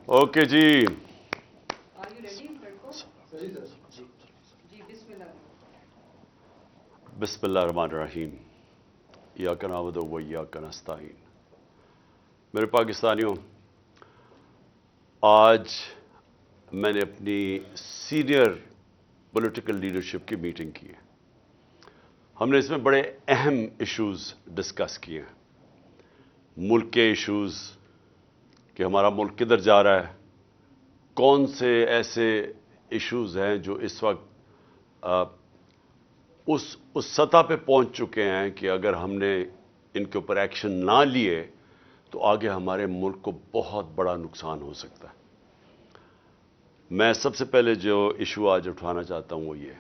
Okay جی. بسم اللہ الرحمن الرحیم. ایاک نعبد و ایاک نستعین. میرے پاکستانیوں، آج میں نے اپنی سینئر پولیٹیکل لیڈرشپ کی میٹنگ کی ہے. ہم نے اس میں بڑے اہم ایشوز ڈسکس کیے ہیں. ملک کے ایشوز کہ ہمارا ملک کدھر جا رہا ہے، کون سے ایسے ایشوز ہیں جو اس وقت اس سطح پہ پہنچ چکے ہیں کہ اگر ہم نے ان کے اوپر ایکشن نہ لیے تو آگے ہمارے ملک کو بہت بڑا نقصان ہو سکتا ہے. میں سب سے پہلے جو ایشو آج اٹھانا چاہتا ہوں وہ یہ،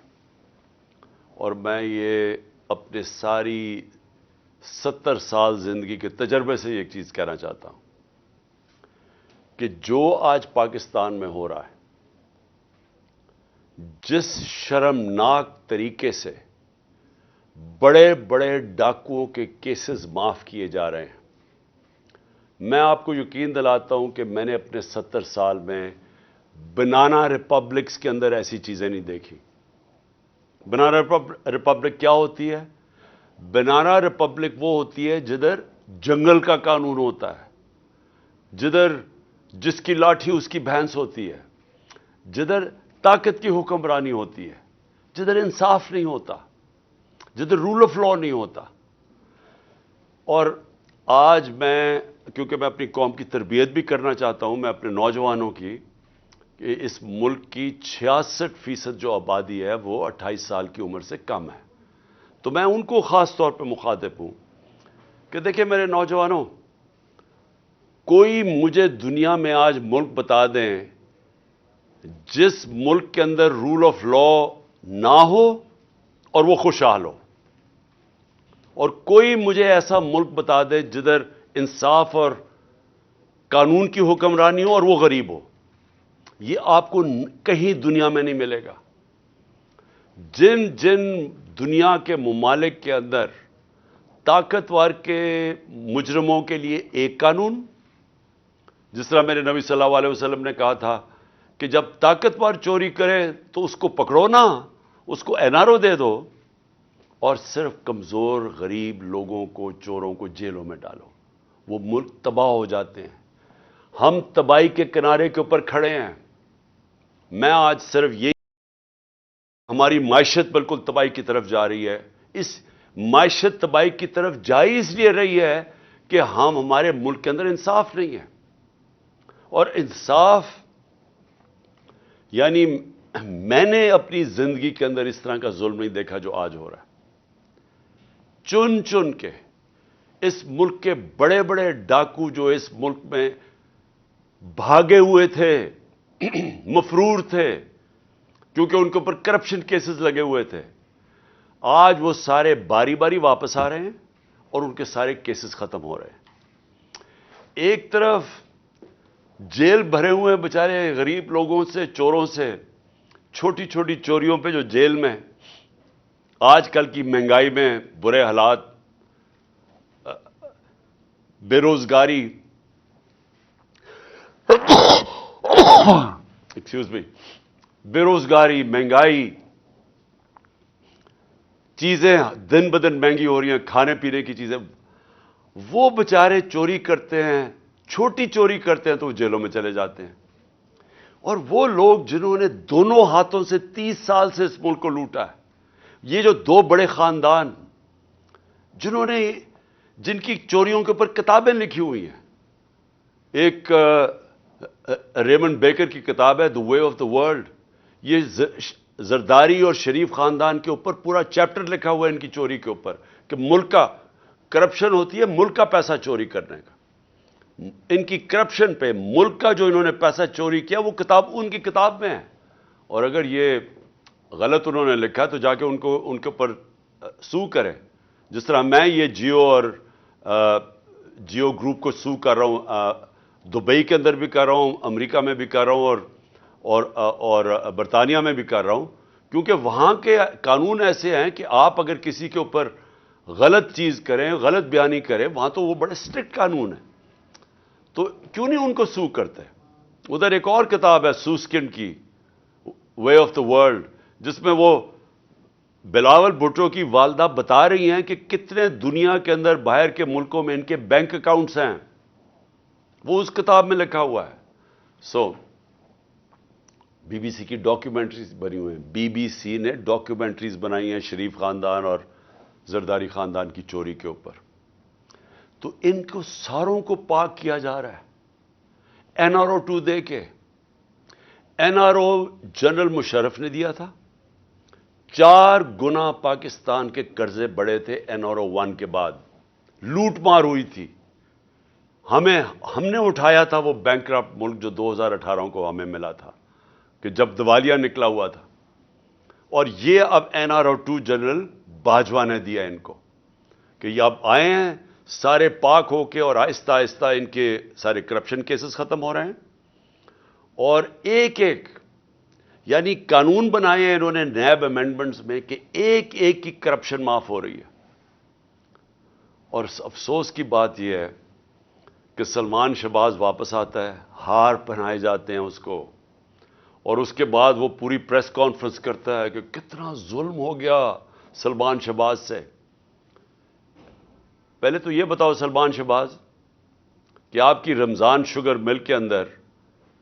اور میں یہ اپنے ساری 70 سال زندگی کے تجربے سے ایک چیز کہنا چاہتا ہوں کہ جو آج پاکستان میں ہو رہا ہے، جس شرمناک طریقے سے بڑے بڑے ڈاکوؤں کے کیسز معاف کیے جا رہے ہیں، میں آپ کو یقین دلاتا ہوں کہ میں نے اپنے 70 سال میں بنانا ریپبلکس کے اندر ایسی چیزیں نہیں دیکھی. بنانا ریپبلک کیا ہوتی ہے؟ بنانا ریپبلک وہ ہوتی ہے جدھر جنگل کا قانون ہوتا ہے، جدھر جس کی لاٹھی اس کی بھینس ہوتی ہے، جدھر طاقت کی حکمرانی ہوتی ہے، جدھر انصاف نہیں ہوتا، جدھر رول آف لا نہیں ہوتا. اور آج میں، کیونکہ میں اپنی قوم کی تربیت بھی کرنا چاہتا ہوں، میں اپنے نوجوانوں کی، کہ اس ملک کی 66% جو آبادی ہے وہ 28 سال کی عمر سے کم ہے، تو میں ان کو خاص طور پہ مخاطب ہوں کہ دیکھیں میرے نوجوانوں، کوئی مجھے دنیا میں آج ملک بتا دیں جس ملک کے اندر رول آف لا نہ ہو اور وہ خوشحال ہو، اور کوئی مجھے ایسا ملک بتا دے جدھر انصاف اور قانون کی حکمرانی ہو اور وہ غریب ہو. یہ آپ کو کہیں دنیا میں نہیں ملے گا. جن دنیا کے ممالک کے اندر طاقتور کے مجرموں کے لیے ایک قانون، جس طرح میرے نبی صلی اللہ علیہ وسلم نے کہا تھا کہ جب طاقتور چوری کرے تو اس کو پکڑو نہ، اس کو این آر او دے دو، اور صرف کمزور غریب لوگوں کو، چوروں کو جیلوں میں ڈالو، وہ ملک تباہ ہو جاتے ہیں. ہم تباہی کے کنارے کے اوپر کھڑے ہیں. میں آج صرف یہ، ہماری معیشت بالکل تباہی کی طرف جا رہی ہے. اس معیشت تباہی کی طرف جا اس لیے رہی ہے کہ ہمارے ملک کے اندر انصاف نہیں ہے. اور انصاف یعنی میں نے اپنی زندگی کے اندر اس طرح کا ظلم نہیں دیکھا جو آج ہو رہا ہے. چن چن کے اس ملک کے بڑے بڑے ڈاکو جو اس ملک میں بھاگے ہوئے تھے، مفرور تھے، کیونکہ ان کے اوپر کرپشن کیسز لگے ہوئے تھے، آج وہ سارے باری باری واپس آ رہے ہیں اور ان کے سارے کیسز ختم ہو رہے ہیں. ایک طرف جیل بھرے ہوئے بیچارے غریب لوگوں سے، چوروں سے، چھوٹی چھوٹی چوریوں پہ جو جیل میں، آج کل کی مہنگائی میں برے حالات، بے روزگاری، ایکسکیوز می، بے روزگاری، مہنگائی، چیزیں دن بدن مہنگی ہو رہی ہیں، کھانے پینے کی چیزیں، وہ بیچارے چوری کرتے ہیں، چھوٹی چوری کرتے ہیں تو وہ جیلوں میں چلے جاتے ہیں. اور وہ لوگ جنہوں نے دونوں ہاتھوں سے 30 سال سے اس ملک کو لوٹا ہے، یہ جو دو بڑے خاندان جنہوں نے، جن کی چوریوں کے اوپر کتابیں لکھی ہوئی ہیں، ایک ریمنڈ بیکر کی کتاب ہے دی وے آف دی ورلڈ، یہ زرداری اور شریف خاندان کے اوپر پورا چیپٹر لکھا ہوا ہے ان کی چوری کے اوپر، کہ ملک کا کرپشن ہوتی ہے ملک کا پیسہ چوری کرنے کا. ان کی کرپشن پہ، ملک کا جو انہوں نے پیسہ چوری کیا وہ کتاب ان کی کتاب میں ہے. اور اگر یہ غلط انہوں نے لکھا تو جا کے ان کے اوپر سو کریں، جس طرح میں یہ جیو اور جیو گروپ کو سو کر رہا ہوں، دبئی کے اندر بھی کر رہا ہوں، امریکہ میں بھی کر رہا ہوں، اور برطانیہ میں بھی کر رہا ہوں، کیونکہ وہاں کے قانون ایسے ہیں کہ آپ اگر کسی کے اوپر غلط چیز کریں، غلط بیانی کریں، وہاں تو وہ بڑے اسٹرکٹ قانون ہیں. تو کیوں نہیں ان کو سو کرتے؟ ادھر ایک اور کتاب ہے سوسکنڈ کی، وے آف دا ورلڈ، جس میں وہ بلاول بھٹو کی والدہ بتا رہی ہیں کہ کتنے دنیا کے اندر باہر کے ملکوں میں ان کے بینک اکاؤنٹس ہیں، وہ اس کتاب میں لکھا ہوا ہے. سو بی بی سی کی ڈاکیومنٹریز بنی ہوئی ہیں، بی بی سی نے ڈاکیومنٹریز بنائی ہیں شریف خاندان اور زرداری خاندان کی چوری کے اوپر. تو ان کو ساروں کو پاک کیا جا رہا ہے این آر او 2 دے کے. N R O general Musharraf نے دیا تھا، 4 گنا پاکستان کے قرضے بڑے تھے این آر او 1 کے بعد، لوٹ مار ہوئی تھی. ہم نے اٹھایا تھا وہ بینکرپٹ ملک جو 2018 کو ہمیں ملا تھا کہ جب دیوالیہ نکلا ہوا تھا. اور یہ اب N R O 2 general Bajwa نے دیا ان کو کہ یہ اب آئے ہیں سارے پاک ہو کے، اور آہستہ آہستہ ان کے سارے کرپشن کیسز ختم ہو رہے ہیں. اور ایک ایک یعنی قانون بنائے ہیں انہوں نے نیب امینڈمنٹس میں کہ ایک ایک کی کرپشن معاف ہو رہی ہے. اور افسوس کی بات یہ ہے کہ سلمان شہباز واپس آتا ہے، ہار پہنائے جاتے ہیں اس کو، اور اس کے بعد وہ پوری پریس کانفرنس کرتا ہے کہ کتنا ظلم ہو گیا سلمان شہباز سے. پہلے تو یہ بتاؤ سلمان شہباز کہ آپ کی رمضان شوگر مل کے اندر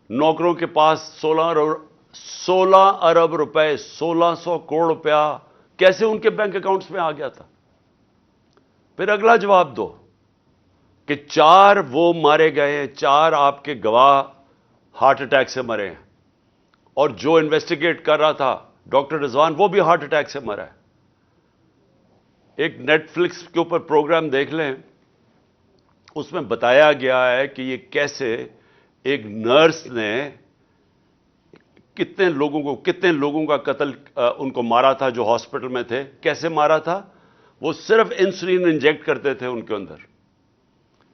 نوکروں کے پاس 16 ارب روپے 1600 کروڑ روپیہ کیسے ان کے بینک اکاؤنٹس میں آ گیا تھا؟ پھر اگلا جواب دو کہ 4 وہ مارے گئے ہیں، 4 آپ کے گواہ ہارٹ اٹیک سے مرے ہیں، اور جو انویسٹیگیٹ کر رہا تھا ڈاکٹر رضوان وہ بھی ہارٹ اٹیک سے مرا ہے. ایک نیٹ فلکس کے اوپر پروگرام دیکھ لیں، اس میں بتایا گیا ہے کہ یہ کیسے ایک نرس نے کتنے لوگوں کا قتل ان کو مارا تھا جو ہاسپٹل میں تھے. کیسے مارا تھا؟ وہ صرف انسولین انجیکٹ کرتے تھے ان کے اندر،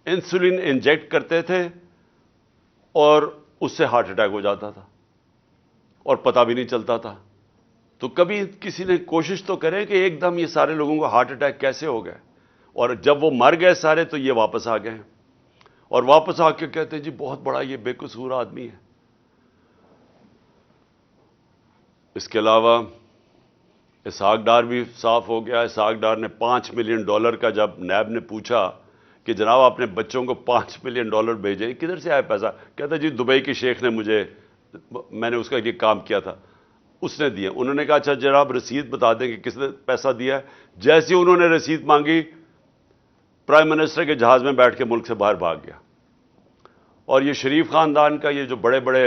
انسولین انجیکٹ کرتے تھے اور اس سے ہارٹ اٹیک ہو جاتا تھا اور پتہ بھی نہیں چلتا تھا. تو کبھی کسی نے کوشش تو کرے کہ ایک دم یہ سارے لوگوں کو ہارٹ اٹیک کیسے ہو گئے، اور جب وہ مر گئے سارے تو یہ واپس آ گئے، اور واپس آ کے کہتے ہیں جی بہت بڑا یہ بے قصور آدمی ہے. اس کے علاوہ اسحاق ڈار بھی صاف ہو گیا. اسحاق ڈار نے $5 ملین کا جب نیب نے پوچھا کہ جناب اپنے بچوں کو $5 ملین بھیجے، کدھر سے آیا پیسہ؟ کہتا جی دبئی کے شیخ نے میں نے اس کا یہ کام کیا تھا، اس نے دیا. انہوں نے کہا اچھا جناب رسید بتا دیں کہ کس نے پیسہ دیا ہے. جیسے ہی انہوں نے رسید مانگی، پرائم منسٹر کے جہاز میں بیٹھ کے ملک سے باہر بھاگ گیا. اور یہ شریف خاندان کا یہ جو بڑے بڑے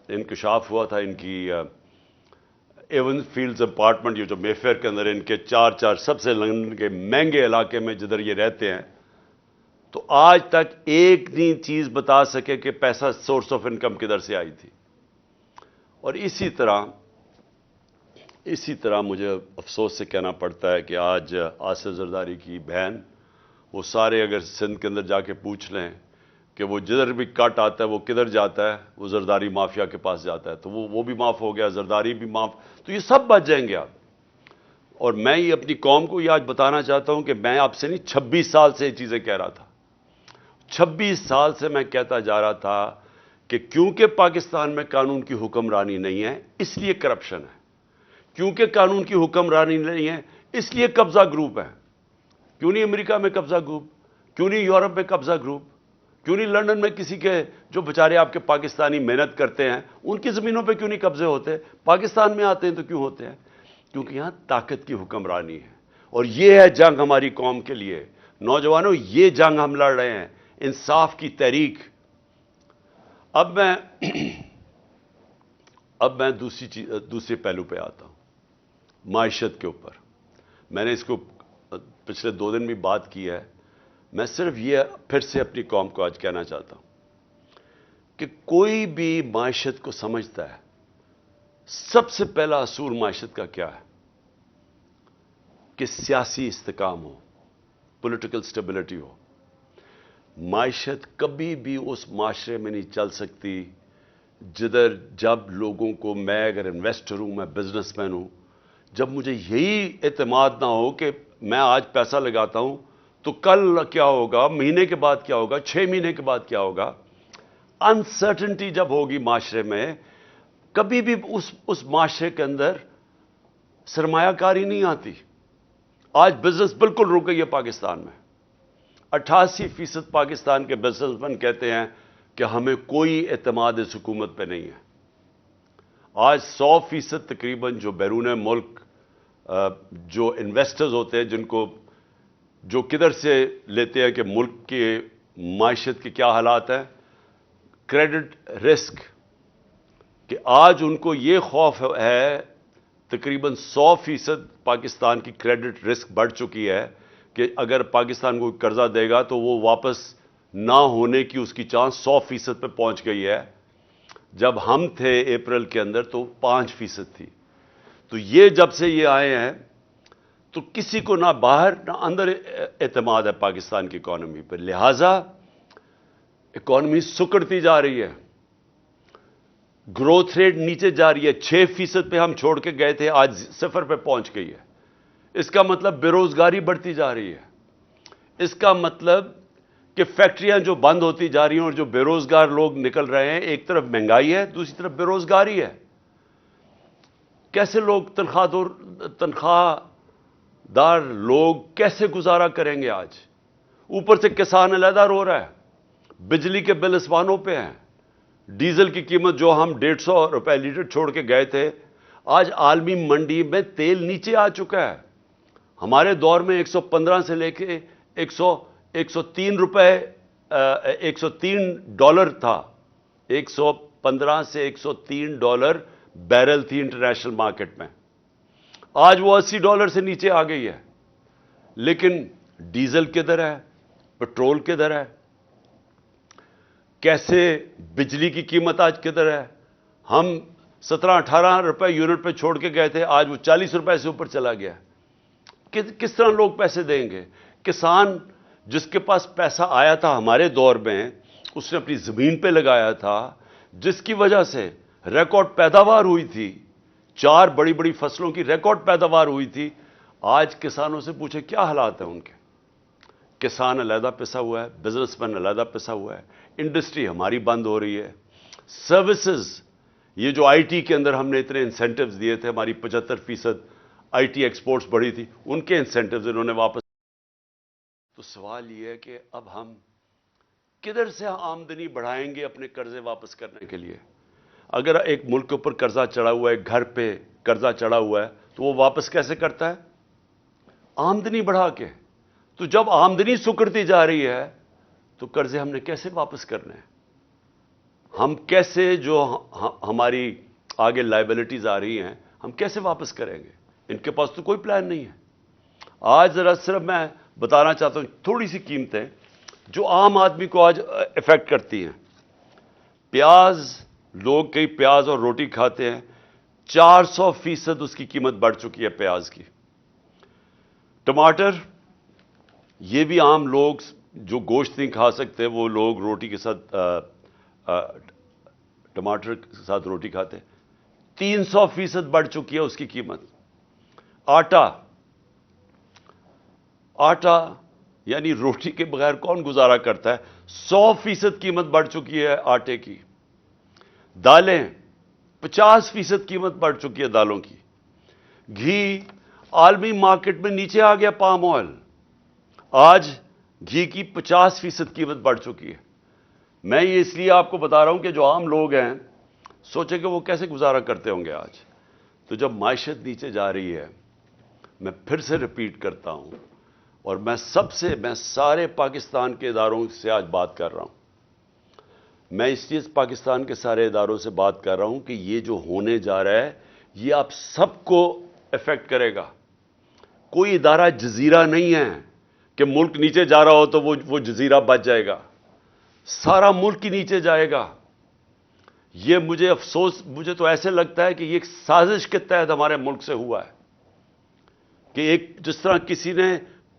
انکشاف ہوا تھا، ان کی ایون فیلڈز اپارٹمنٹ یہ جو مے فیئر کے اندر ان کے 4 سب سے لندن کے مہنگے علاقے میں جدھر یہ رہتے ہیں، تو آج تک ایک نہیں چیز بتا سکے کہ پیسہ سورس آف انکم کدھر سے آئی تھی. اور اسی طرح مجھے افسوس سے کہنا پڑتا ہے کہ آج آصف زرداری کی بہن، وہ سارے اگر سندھ کے اندر جا کے پوچھ لیں کہ وہ جدھر بھی کٹ آتا ہے وہ کدھر جاتا ہے، وہ زرداری مافیا کے پاس جاتا ہے. تو وہ بھی معاف ہو گیا، زرداری بھی معاف، تو یہ سب بچ جائیں گے آپ. اور میں یہ اپنی قوم کو یہ آج بتانا چاہتا ہوں کہ میں آپ سے نہیں 26 سال سے یہ چیزیں کہہ رہا تھا. 26 سال سے میں کہتا جا رہا تھا کہ کیونکہ پاکستان میں قانون کی حکمرانی نہیں ہے اس لیے کرپشن ہے، کیونکہ قانون کی حکمرانی نہیں ہے اس لیے قبضہ گروپ ہے. کیوں نہیں امریکہ میں قبضہ گروپ؟ کیوں نہیں یورپ میں قبضہ گروپ؟ کیوں نہیں لندن میں کسی کے جو بچارے آپ کے پاکستانی محنت کرتے ہیں ان کی زمینوں پہ کیوں نہیں قبضے ہوتے؟ پاکستان میں آتے ہیں تو کیوں ہوتے ہیں؟ کیونکہ یہاں طاقت کی حکمرانی ہے. اور یہ ہے جنگ ہماری قوم کے لیے. نوجوانوں یہ جنگ ہم لڑ رہے ہیں، انصاف کی تحریک. اب میں دوسرے پہلو پہ آتا ہوں، معیشت کے اوپر. میں نے اس کو پچھلے 2 دن بھی بات کی ہے. میں صرف یہ پھر سے اپنی قوم کو آج کہنا چاہتا ہوں کہ کوئی بھی معیشت کو سمجھتا ہے، سب سے پہلا اصول معیشت کا کیا ہے کہ سیاسی استحکام ہو، پولیٹیکل سٹیبلٹی ہو. معیشت کبھی بھی اس معاشرے میں نہیں چل سکتی جب لوگوں کو، میں اگر انویسٹر ہوں، میں بزنس مین ہوں، جب مجھے یہی اعتماد نہ ہو کہ میں آج پیسہ لگاتا ہوں تو کل کیا ہوگا، مہینے کے بعد کیا ہوگا، 6 مہینے کے بعد کیا ہوگا. انسرٹنٹی جب ہوگی معاشرے میں, کبھی بھی اس معاشرے کے اندر سرمایہ کاری نہیں آتی. آج بزنس بالکل رک گئی ہے پاکستان میں. 88% پاکستان کے بزنس مین کہتے ہیں کہ ہمیں کوئی اعتماد اس حکومت پہ نہیں ہے. آج 100% تقریباً جو بیرون ملک جو انویسٹرز ہوتے ہیں, جو کدھر سے لیتے ہیں کہ ملک کی معیشت کے کیا حالات ہیں, کریڈٹ رسک, کہ آج ان کو یہ خوف ہے, تقریباً 100% پاکستان کی کریڈٹ رسک بڑھ چکی ہے کہ اگر پاکستان کو قرضہ دے گا تو وہ واپس نہ ہونے کی اس کی چانس 100% پہ پہنچ گئی ہے. جب ہم تھے اپریل کے اندر تو 5% تھی. تو یہ جب سے یہ آئے ہیں تو کسی کو نہ باہر نہ اندر اعتماد ہے پاکستان کی اکانومی پر. لہذا اکانومی سکڑتی جا رہی ہے, گروتھ ریٹ نیچے جا رہی ہے. 6% پہ ہم چھوڑ کے گئے تھے, آج 0 پہ پہنچ گئی ہے. اس کا مطلب بے روزگاری بڑھتی جا رہی ہے. اس کا مطلب کہ فیکٹریاں جو بند ہوتی جا رہی ہیں اور جو بے روزگار لوگ نکل رہے ہیں, ایک طرف مہنگائی ہے, دوسری طرف بے روزگاری ہے. کیسے لوگ تنخواہ دار لوگ کیسے گزارا کریں گے آج؟ اوپر سے کسان علیحدہ رو رہا ہے, بجلی کے بل اسمانوں پہ ہیں, ڈیزل کی قیمت جو ہم 150 روپے لیٹر چھوڑ کے گئے تھے, آج عالمی منڈی میں تیل نیچے آ چکا ہے. ہمارے دور میں 115 سے لے کے 103 روپے $103 تھا. 115 سے $103 بیرل تھی انٹرنیشنل مارکیٹ میں. آج وہ $80 سے نیچے آ گئی ہے. لیکن ڈیزل کدھر ہے, پٹرول کدھر ہے, کیسے بجلی کی قیمت آج کدھر ہے؟ ہم 17-18 روپے یونٹ پہ چھوڑ کے گئے تھے, آج وہ 40 روپے سے اوپر چلا گیا. کس طرح لوگ پیسے دیں گے؟ کسان جس کے پاس پیسہ آیا تھا ہمارے دور میں, اس نے اپنی زمین پہ لگایا تھا, جس کی وجہ سے ریکارڈ پیداوار ہوئی تھی. 4 بڑی بڑی فصلوں کی ریکارڈ پیداوار ہوئی تھی. آج کسانوں سے پوچھے کیا حالات ہیں ان کے؟ کسان علیحدہ پسا ہوا ہے, بزنس مین علیحدہ پسا ہوا ہے, انڈسٹری ہماری بند ہو رہی ہے. سروسز, یہ جو آئی ٹی کے اندر ہم نے اتنے انسینٹیوز دیے تھے, ہماری 75% آئی ٹی ایکسپورٹس بڑھی تھی, ان کے انسینٹیوز انہوں نے واپس. تو سوال یہ ہے کہ اب ہم کدھر سے آمدنی بڑھائیں گے اپنے قرضے واپس کرنے کے لیے؟ اگر ایک ملک کے اوپر قرضہ چڑھا ہوا ہے, گھر پہ قرضہ چڑھا ہوا ہے, تو وہ واپس کیسے کرتا ہے؟ آمدنی بڑھا کے. تو جب آمدنی سکڑتی جا رہی ہے تو قرضے ہم نے کیسے واپس کرنے ہیں؟ ہم کیسے جو ہماری آگے لائبلٹیز آ رہی ہیں ہم کیسے واپس کریں گے؟ ان کے پاس تو کوئی پلان نہیں ہے. آج ذرا صرف میں بتانا چاہتا ہوں تھوڑی سی قیمتیں جو عام آدمی کو آج افیکٹ کرتی ہیں. پیاز, لوگ کئی پیاز اور روٹی کھاتے ہیں, 400% اس کی قیمت بڑھ چکی ہے پیاز کی. ٹماٹر, یہ بھی عام لوگ جو گوشت نہیں کھا سکتے وہ لوگ روٹی کے ساتھ ٹماٹر کے ساتھ روٹی کھاتے ہیں. 300% بڑھ چکی ہے اس کی قیمت. آٹا یعنی روٹی کے بغیر کون گزارا کرتا ہے؟ 100% قیمت بڑھ چکی ہے آٹے کی. دالیں, 50% قیمت بڑھ چکی ہے دالوں کی. گھی, عالمی مارکیٹ میں نیچے آ گیا پام آئل, آج گھی کی 50% قیمت بڑھ چکی ہے. میں یہ اس لیے آپ کو بتا رہا ہوں کہ جو عام لوگ ہیں سوچیں کہ وہ کیسے گزارا کرتے ہوں گے آج. تو جب معیشت نیچے جا رہی ہے, میں پھر سے ریپیٹ کرتا ہوں, اور میں سارے پاکستان کے اداروں سے آج بات کر رہا ہوں. میں اس لیے پاکستان کے سارے اداروں سے بات کر رہا ہوں کہ یہ جو ہونے جا رہا ہے یہ آپ سب کو افیکٹ کرے گا. کوئی ادارہ جزیرہ نہیں ہے کہ ملک نیچے جا رہا ہو تو وہ جزیرہ بچ جائے گا. سارا ملک ہی نیچے جائے گا. یہ مجھے تو ایسے لگتا ہے کہ یہ ایک سازش کے تحت ہمارے ملک سے ہوا ہے, کہ ایک جس طرح کسی نے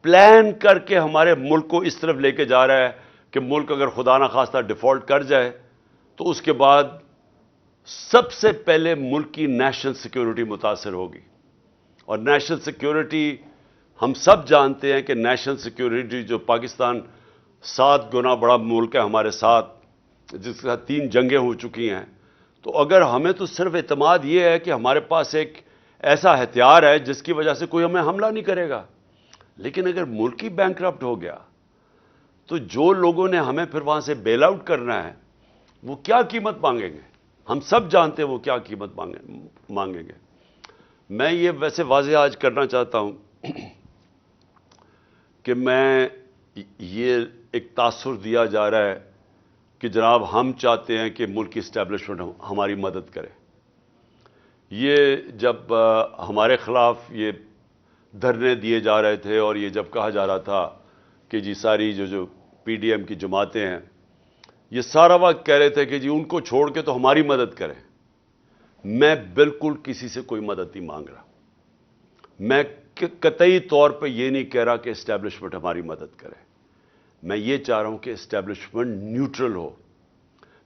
پلان کر کے ہمارے ملک کو اس طرف لے کے جا رہا ہے کہ ملک اگر خدا نخواستہ ڈیفالٹ کر جائے تو اس کے بعد سب سے پہلے ملک کی نیشنل سیکیورٹی متاثر ہوگی. اور نیشنل سیکیورٹی ہم سب جانتے ہیں کہ نیشنل سیکیورٹی جو پاکستان 7 گنا بڑا ملک ہے ہمارے ساتھ, جس کے ساتھ 3 جنگیں ہو چکی ہیں. تو اگر ہمیں تو صرف اعتماد یہ ہے کہ ہمارے پاس ایک ایسا ہتھیار ہے جس کی وجہ سے کوئی ہمیں حملہ نہیں کرے گا، لیکن اگر ملک ہی بینکرپٹ ہو گیا تو جو لوگوں نے ہمیں پھر وہاں سے بیل آؤٹ کرنا ہے وہ کیا قیمت مانگیں گے؟ ہم سب جانتے ہیں وہ کیا قیمت مانگیں گے. میں یہ ویسے واضح آج کرنا چاہتا ہوں کہ میں یہ ایک تاثر دیا جا رہا ہے کہ جناب ہم چاہتے ہیں کہ ملک کی اسٹیبلشمنٹ ہماری مدد کرے. یہ جب ہمارے خلاف یہ دھرنے دیے جا رہے تھے اور یہ جب کہا جا رہا تھا کہ جی ساری جو پی ڈی ایم کی جماعتیں ہیں یہ سارا وقت کہہ رہے تھے کہ جی ان کو چھوڑ کے تو ہماری مدد کریں. میں بالکل کسی سے کوئی مدد نہیں مانگ رہا. میں قطعی طور پہ یہ نہیں کہہ رہا کہ اسٹیبلشمنٹ ہماری مدد کرے. میں یہ چاہ رہا ہوں کہ اسٹیبلشمنٹ نیوٹرل ہو.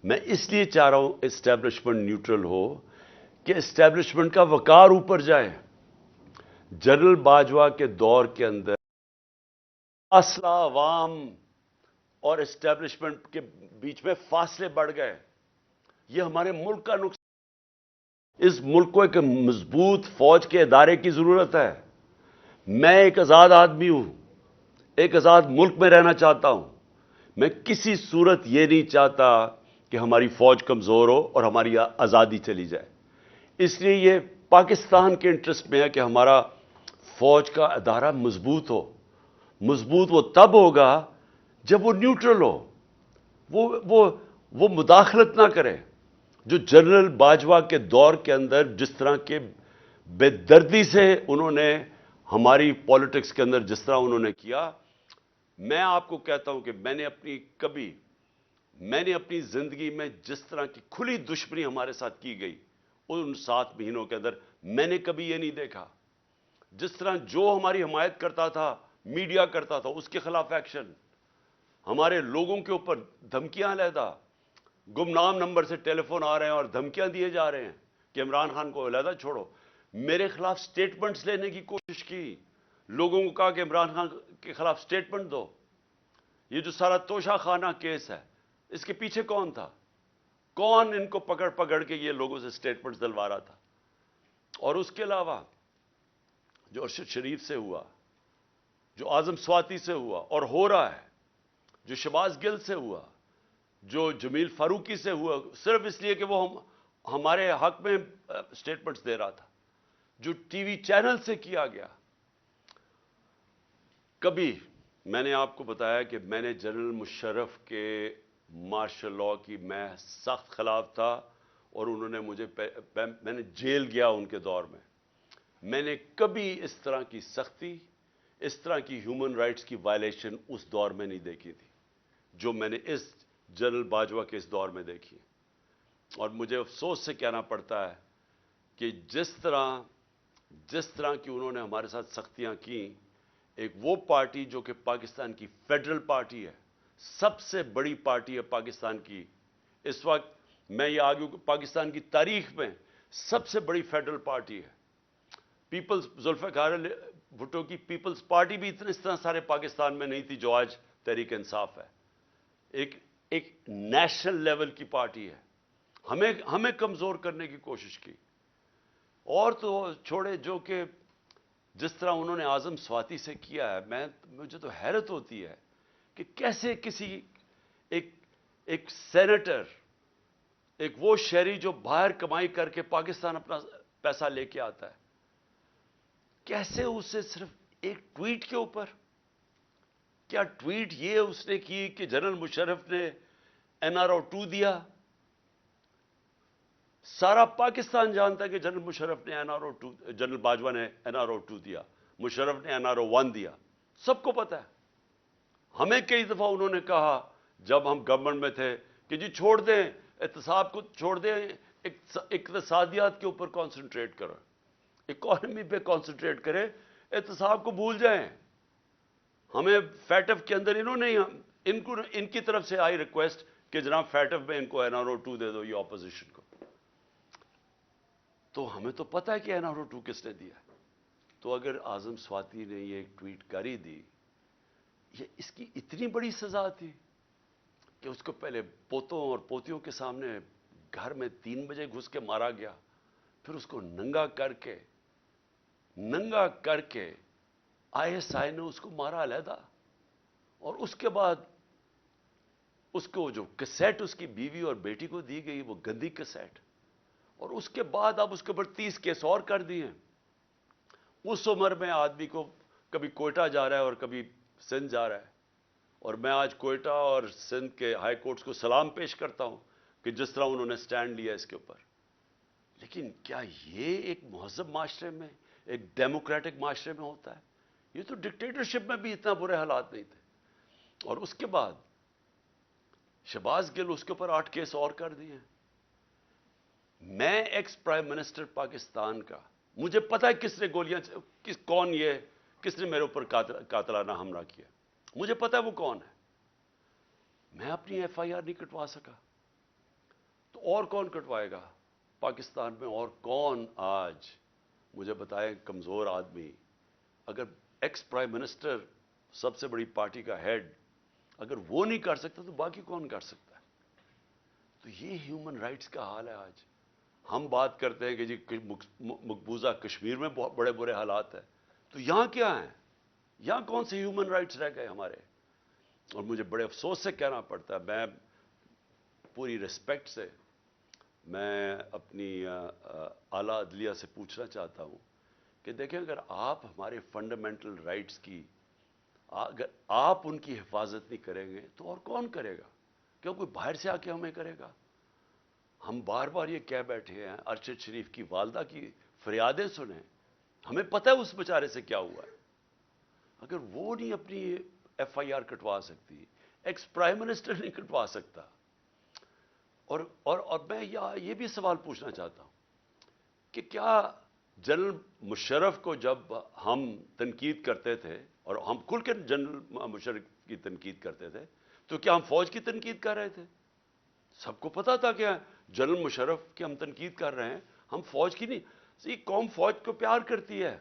میں اس لیے چاہ رہا ہوں اسٹیبلشمنٹ نیوٹرل ہو کہ اسٹیبلشمنٹ کا وقار اوپر جائے. جنرل باجوہ کے دور کے اندر فاصلہ عوام اور اسٹیبلشمنٹ کے بیچ میں فاصلے بڑھ گئے. یہ ہمارے ملک کا نقصان. اس ملک کو ایک مضبوط فوج کے ادارے کی ضرورت ہے. میں ایک آزاد آدمی ہوں، ایک آزاد ملک میں رہنا چاہتا ہوں. میں کسی صورت یہ نہیں چاہتا کہ ہماری فوج کمزور ہو اور ہماری آزادی چلی جائے. اس لیے یہ پاکستان کے انٹرسٹ میں ہے کہ ہمارا فوج کا ادارہ مضبوط ہو. مضبوط وہ تب ہوگا جب وہ نیوٹرل ہو، وہ مداخلت نہ کرے. جو جنرل باجوہ کے دور کے اندر جس طرح کے بے دردی سے انہوں نے ہماری پالیٹکس کے اندر جس طرح انہوں نے کیا، میں آپ کو کہتا ہوں کہ میں نے اپنی زندگی میں جس طرح کی کھلی دشمنی ہمارے ساتھ کی گئی ان 7 مہینوں کے اندر میں نے کبھی یہ نہیں دیکھا. جس طرح جو ہماری حمایت کرتا تھا، میڈیا کرتا تھا، اس کے خلاف ایکشن، ہمارے لوگوں کے اوپر دھمکیاں علیحدہ، گمنام نمبر سے ٹیلی فون آ رہے ہیں اور دھمکیاں دیے جا رہے ہیں کہ عمران خان کو علیحدہ چھوڑو. میرے خلاف سٹیٹمنٹس لینے کی کوشش کی، لوگوں کو کہا کہ عمران خان کے خلاف سٹیٹمنٹ دو. یہ جو سارا توشہ خانہ کیس ہے اس کے پیچھے کون تھا؟ کون ان کو پکڑ کے یہ لوگوں سے سٹیٹمنٹس دلوا رہا تھا؟ اور اس کے علاوہ جو ارشد شریف سے ہوا، جو اعظم سواتی سے ہوا اور ہو رہا ہے، جو شہباز گل سے ہوا، جو جمیل فاروقی سے ہوا صرف اس لیے کہ وہ ہمارے حق میں سٹیٹمنٹس دے رہا تھا، جو ٹی وی چینل سے کیا گیا. کبھی میں نے آپ کو بتایا کہ میں نے جنرل مشرف کے مارشل لاء کی میں سخت خلاف تھا اور انہوں نے میں نے جیل گیا ان کے دور میں. میں نے کبھی اس طرح کی سختی، اس طرح کی ہیومن رائٹس کی وائلیشن اس دور میں نہیں دیکھی تھی جو میں نے اس جنرل باجوہ کے اس دور میں دیکھی. اور مجھے افسوس سے کہنا پڑتا ہے کہ جس طرح کی انہوں نے ہمارے ساتھ سختیاں کی، ایک وہ پارٹی جو کہ پاکستان کی فیڈرل پارٹی ہے، سب سے بڑی پارٹی ہے پاکستان کی اس وقت، میں یہ آگوں کہ پاکستان کی تاریخ میں سب سے بڑی فیڈرل پارٹی ہے. ذوالفقار بھٹو کی پیپلز پارٹی بھی اس طرح سارے پاکستان میں نہیں تھی جو آج تحریک انصاف ہے. ایک نیشنل لیول کی پارٹی ہے. ہمیں کمزور کرنے کی کوشش کی. اور تو چھوڑے جو کہ جس طرح انہوں نے اعظم سواتی سے کیا ہے، مجھے تو حیرت ہوتی ہے کہ کیسے کسی ایک سینیٹر، ایک وہ شہری جو باہر کمائی کر کے پاکستان اپنا پیسہ لے کے آتا ہے، کیسے اسے صرف ایک ٹویٹ کے اوپر، کیا ٹویٹ یہ اس نے کی کہ جنرل مشرف نے NRO 2 دیا؟ سارا پاکستان جانتا ہے کہ جنرل مشرف نے جنرل باجوہ نے NRO 2 دیا، مشرف نے NRO 1 دیا، سب کو پتا ہے. ہمیں کئی دفعہ انہوں نے کہا جب ہم گورنمنٹ میں تھے کہ جی چھوڑ دیں احتساب کو، چھوڑ دیں اقتصادیات کے اوپر کانسنٹریٹ کرو، اکانومی پہ کانسنٹریٹ کریں، احتساب کو بھول جائیں. ہمیں فیٹف کے اندر انہوں نے ان کی طرف سے آئی ریکویسٹ کہ جناب فیٹف میں ان کو NRO 2 دے دو، یہ اپوزیشن کو. تو ہمیں تو پتہ ہے کہ NRO 2 کس نے دیا. تو اگر اعظم سواتی نے یہ ایک ٹویٹ کر ہی دی، یہ اس کی اتنی بڑی سزا تھی کہ اس کو پہلے پوتوں اور پوتیوں کے سامنے گھر میں 3 بجے گھس کے مارا گیا، پھر اس کو ننگا کر کے ISI نے اس کو مارا علیحدہ، اور اس کے بعد اس کو جو کیسٹ اس کی بیوی اور بیٹی کو دی گئی وہ گندی کیسٹ، اور اس کے بعد اب اس کے اوپر 30 کیس اور کر دیے۔ اس عمر میں آدمی کو کبھی کوئٹہ جا رہا ہے اور کبھی سندھ جا رہا ہے، اور میں آج کوئٹہ اور سندھ کے ہائی کورٹس کو سلام پیش کرتا ہوں کہ جس طرح انہوں نے سٹینڈ لیا اس کے اوپر۔ لیکن کیا یہ ایک مہذب معاشرے میں، ایک ڈیموکریٹک معاشرے میں ہوتا ہے؟ یہ تو ڈکٹیٹرشپ میں بھی اتنا برے حالات نہیں تھے۔ اور اس کے بعد شہباز گل، اس کے اوپر 8 کیس اور کر دیے۔ میں ایکس پرائم منسٹر پاکستان کا، مجھے پتا ہے کس نے گولیاں، کس نے میرے اوپر قاتلانہ حملہ کیا، مجھے پتا ہے وہ کون ہے۔ میں اپنی FIR نہیں کٹوا سکا، تو اور کون کٹوائے گا پاکستان میں؟ اور کون آج مجھے بتائے کمزور آدمی، اگر ایکس پرائم منسٹر، سب سے بڑی پارٹی کا ہیڈ، اگر وہ نہیں کر سکتا تو باقی کون کر سکتا ہے؟ تو یہ ہیومن رائٹس کا حال ہے آج۔ ہم بات کرتے ہیں کہ جی مقبوضہ کشمیر میں بڑے برے حالات ہیں، تو یہاں کیا ہیں؟ یہاں کون سے ہیومن رائٹس رہ گئے ہمارے؟ اور مجھے بڑے افسوس سے کہنا پڑتا ہے، میں پوری ریسپیکٹ سے میں اپنی اعلیٰ عدلیہ سے پوچھنا چاہتا ہوں کہ دیکھیں، اگر آپ ہمارے فنڈامنٹل رائٹس کی، اگر آپ ان کی حفاظت نہیں کریں گے تو اور کون کرے گا؟ کیوں کوئی باہر سے آ کے ہمیں کرے گا؟ ہم بار بار یہ کہہ بیٹھے ہیں، ارشد شریف کی والدہ کی فریادیں سنیں، ہمیں پتہ ہے اس بیچارے سے کیا ہوا ہے۔ اگر وہ نہیں اپنی FIR کٹوا سکتی، ایکس پرائم منسٹر نہیں کٹوا سکتا، اور میں یہ بھی سوال پوچھنا چاہتا ہوں کہ کیا جنرل مشرف کو جب ہم تنقید کرتے تھے، اور ہم کھل کے جنرل مشرف کی تنقید کرتے تھے، تو کیا ہم فوج کی تنقید کر رہے تھے؟ سب کو پتا تھا کہ جنرل مشرف کی ہم تنقید کر رہے ہیں، ہم فوج کی نہیں۔ یہ قوم فوج کو پیار کرتی ہے،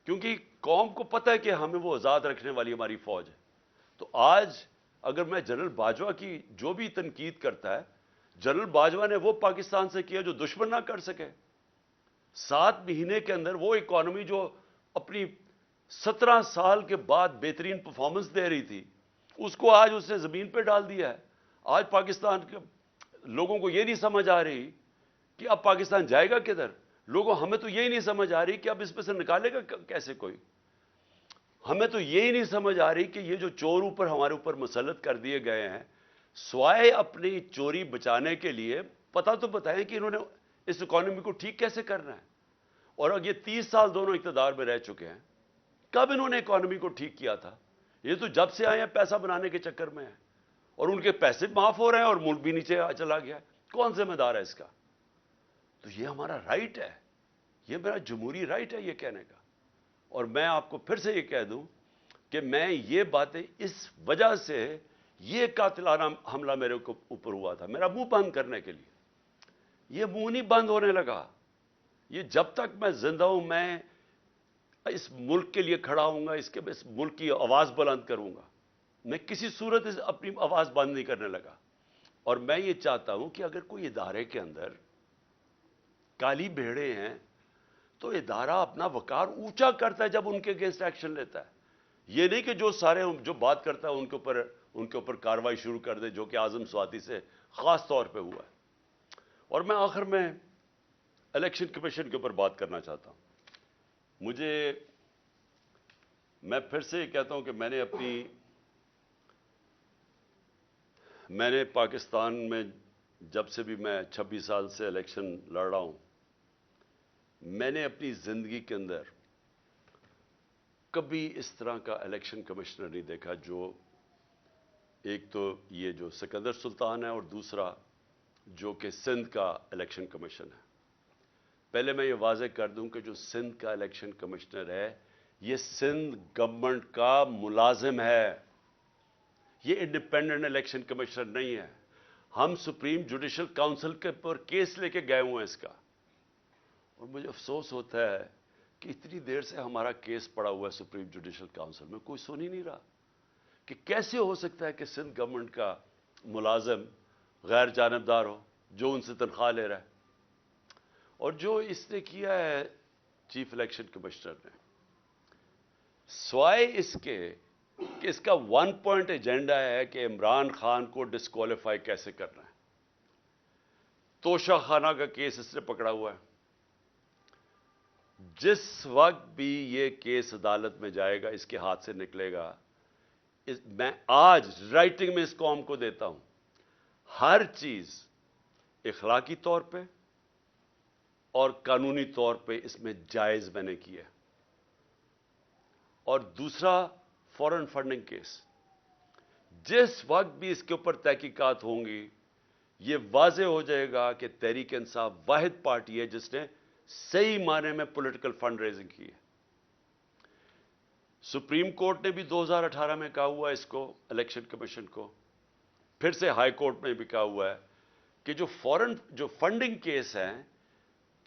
کیونکہ قوم کو پتہ ہے کہ ہمیں وہ آزاد رکھنے والی ہماری فوج ہے۔ تو آج اگر میں جنرل باجوہ کی جو بھی تنقید کرتا ہے، جنرل باجوہ نے وہ پاکستان سے کیا جو دشمن نہ کر سکے۔ 7 مہینے کے اندر وہ اکانومی جو اپنی 17 سال کے بعد بہترین پرفارمنس دے رہی تھی، اس کو آج اس نے زمین پہ ڈال دیا ہے۔ آج پاکستان کے لوگوں کو یہ نہیں سمجھ آ رہی کہ اب پاکستان جائے گا کدھر۔ ہمیں تو یہی نہیں سمجھ آ رہی کہ اب اس پہ سے نکالے گا کیسے کوئی۔ ہمیں تو یہی نہیں سمجھ آ رہی کہ یہ جو چور ہمارے اوپر مسلط کر دیے گئے ہیں، سوائے اپنی چوری بچانے کے لیے، پتہ تو بتائیں کہ انہوں نے اس اکانومی کو ٹھیک کیسے کرنا ہے۔ اور اب یہ 30 سال دونوں اقتدار میں رہ چکے ہیں، کب انہوں نے اکانومی کو ٹھیک کیا تھا؟ یہ تو جب سے آئے ہیں پیسہ بنانے کے چکر میں ہیں، اور ان کے پیسے معاف ہو رہے ہیں اور ملک بھی نیچے چلا گیا ہے۔ کون ذمہ دار ہے اس کا؟ تو یہ ہمارا رائٹ ہے، یہ میرا جمہوری رائٹ ہے یہ کہنے کا۔ اور میں آپ کو پھر سے یہ کہہ دوں کہ میں یہ باتیں اس وجہ سے، یہ قاتلانہ حملہ میرے اوپر ہوا تھا میرا منہ بند کرنے کے لیے۔ یہ منہ نہیں بند ہونے لگا، یہ جب تک میں زندہ ہوں میں اس ملک کے لیے کھڑا ہوں گا، اس ملک کی آواز بلند کروں گا۔ میں کسی صورت اپنی آواز بند نہیں کرنے لگا۔ اور میں یہ چاہتا ہوں کہ اگر کوئی ادارے کے اندر کالی بھیڑیں ہیں تو ادارہ اپنا وقار اونچا کرتا ہے جب ان کے اگینسٹ ایکشن لیتا ہے۔ یہ نہیں کہ جو بات کرتا ہے ان کے اوپر کارروائی شروع کر دے، جو کہ اعظم سواتی سے خاص طور پہ ہوا ہے۔ اور میں آخر میں الیکشن کمیشن کے اوپر بات کرنا چاہتا ہوں۔ میں پھر سے یہ کہتا ہوں کہ میں نے پاکستان میں جب سے بھی میں 26 سال سے الیکشن لڑ رہا ہوں، میں نے اپنی زندگی کے اندر کبھی اس طرح کا الیکشن کمشنر نہیں دیکھا، جو ایک تو یہ جو سکندر سلطان ہے، اور دوسرا جو کہ سندھ کا الیکشن کمیشن ہے۔ پہلے میں یہ واضح کر دوں کہ جو سندھ کا الیکشن کمشنر ہے، یہ سندھ گورنمنٹ کا ملازم ہے، یہ انڈیپینڈنٹ الیکشن کمشنر نہیں ہے۔ ہم سپریم جوڈیشل کاؤنسل کے پر کیس لے کے گئے ہوئے ہیں اس کا، اور مجھے افسوس ہوتا ہے کہ اتنی دیر سے ہمارا کیس پڑا ہوا ہے سپریم جوڈیشل کاؤنسل میں، کوئی سن ہی نہیں رہا کہ کیسے ہو سکتا ہے کہ سندھ گورنمنٹ کا ملازم غیر جانبدار ہو جو ان سے تنخواہ لے رہا ہے. اور جو اس نے کیا ہے چیف الیکشن کمشنر نے، سوائے اس کے کہ اس کا 1 پوائنٹ ایجنڈا ہے کہ عمران خان کو ڈسکوالیفائی کیسے کرنا ہے. توشہ خانہ کا کیس اس نے پکڑا ہوا ہے. جس وقت بھی یہ کیس عدالت میں جائے گا، اس کے ہاتھ سے نکلے گا، میں آج رائٹنگ میں اس قوم کو دیتا ہوں، ہر چیز اخلاقی طور پہ اور قانونی طور پہ اس میں جائز میں نے کی ہے. اور دوسرا فورن فنڈنگ کیس، جس وقت بھی اس کے اوپر تحقیقات ہوں گی، یہ واضح ہو جائے گا کہ تحریک انصاف واحد پارٹی ہے جس نے صحیح معنی میں پولیٹیکل فنڈ ریزنگ کی ہے. سپریم کورٹ نے بھی 2018 میں کہا ہوا ہے اس کو، الیکشن کمیشن کو، پھر سے ہائی کورٹ میں بھی کہا ہوا ہے کہ جو فنڈنگ کیس ہیں،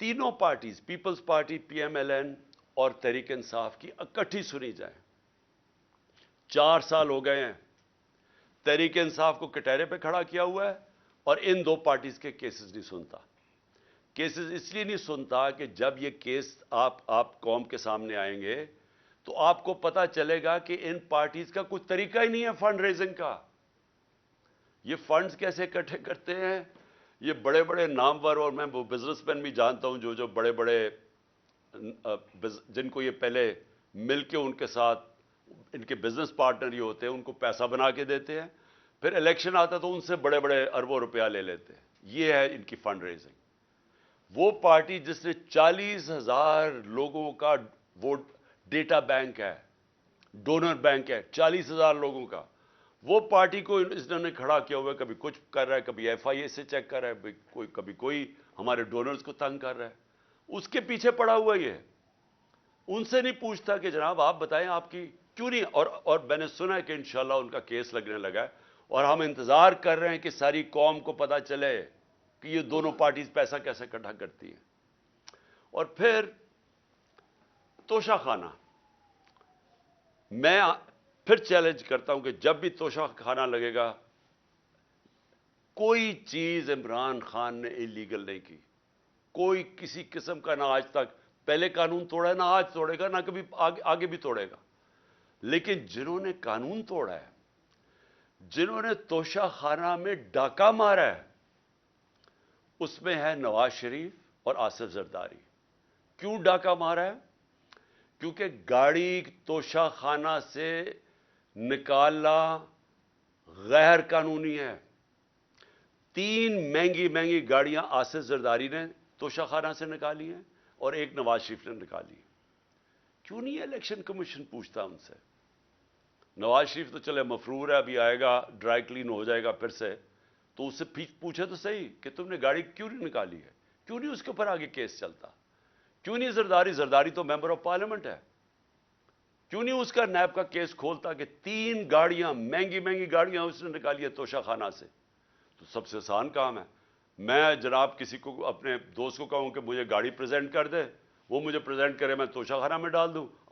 تینوں پارٹیز، پیپلز پارٹی، پی ایم ایل این اور تحریک انصاف کی اکٹھی سنی جائیں. 4 سال ہو گئے ہیں، تحریک انصاف کو کٹہرے پہ کھڑا کیا ہوا ہے اور ان دو پارٹیز کے کیسز نہیں سنتا. کیسز اس لیے نہیں سنتا کہ جب یہ کیس آپ قوم کے سامنے آئیں گے تو آپ کو پتا چلے گا کہ ان پارٹیز کا کوئی طریقہ ہی نہیں ہے فنڈ ریزنگ کا. یہ فنڈز کیسے اکٹھے کرتے ہیں؟ یہ بڑے بڑے نامور، اور میں وہ بزنس مین بھی جانتا ہوں جو بڑے بڑے جن کو یہ پہلے مل کے ان کے ساتھ ان کے بزنس پارٹنر ہی ہوتے ہیں، ان کو پیسہ بنا کے دیتے ہیں، پھر الیکشن آتا تو ان سے بڑے بڑے اربوں روپیہ لے لیتے ہیں. یہ ہے ان کی فنڈ ریزنگ. وہ پارٹی جس نے 40,000 لوگوں کا ووٹ ڈیٹا بینک ہے، ڈونر بینک ہے 40,000 لوگوں کا، وہ پارٹی کو انہوں نے کھڑا کیا ہوا ہے. کبھی کچھ کر رہا ہے، کبھی ایف آئی اے سے چیک کر رہا ہے، کبھی کوئی ہمارے ڈونرز کو تنگ کر رہا ہے. اس کے پیچھے پڑا ہوا یہ، ان سے نہیں پوچھتا کہ جناب آپ بتائیں آپ کی کیوں نہیں. اور میں نے سنا ہے کہ انشاءاللہ ان کا کیس لگنے لگا ہے، اور ہم انتظار کر رہے ہیں کہ ساری قوم کو پتا چلے کہ یہ دونوں پارٹیز پیسہ کیسے اکٹھا کرتی ہیں. اور پھر توشہ خانہ، میں پھر چیلنج کرتا ہوں کہ جب بھی توشہ خانہ لگے گا، کوئی چیز عمران خان نے انلیگل نہیں کی، کوئی کسی قسم کا، نہ آج تک پہلے قانون توڑا ہے، نہ آج توڑے گا، نہ کبھی آگے بھی توڑے گا. لیکن جنہوں نے قانون توڑا ہے، جنہوں نے توشہ خانہ میں ڈاکہ مارا ہے، اس میں ہے نواز شریف اور آصف زرداری. کیوں ڈاکہ مارا ہے؟ کیونکہ گاڑی توشہ خانہ سے نکالنا غیر قانونی ہے. 3 مہنگی مہنگی گاڑیاں آصف زرداری نے توشہ خانہ سے نکالی ہیں اور ایک نواز شریف نے نکالی. کیوں نہیں الیکشن کمیشن پوچھتا ان سے؟ نواز شریف تو چلے مفرور ہے، ابھی آئے گا ڈرائی کلین ہو جائے گا پھر سے، تو اس سے پوچھے تو صحیح کہ تم نے گاڑی کیوں نہیں نکالی ہے، کیوں نہیں اس کے اوپر آگے کیس چلتا؟ کیوں نہیں زرداری تو ممبر آف پارلیمنٹ ہے، کیوں نہیں اس کا نیب کا کیس کھولتا کہ 3 گاڑیاں مہنگی مہنگی گاڑیاں اس نے نکالی ہے توشہ خانہ سے؟ تو سب سے آسان کام ہے، میں جناب کسی کو اپنے دوست کو کہوں کہ مجھے گاڑی پریزنٹ کر دے، وہ مجھے پریزنٹ کرے، میں توشہ خانہ میں ڈال دوں.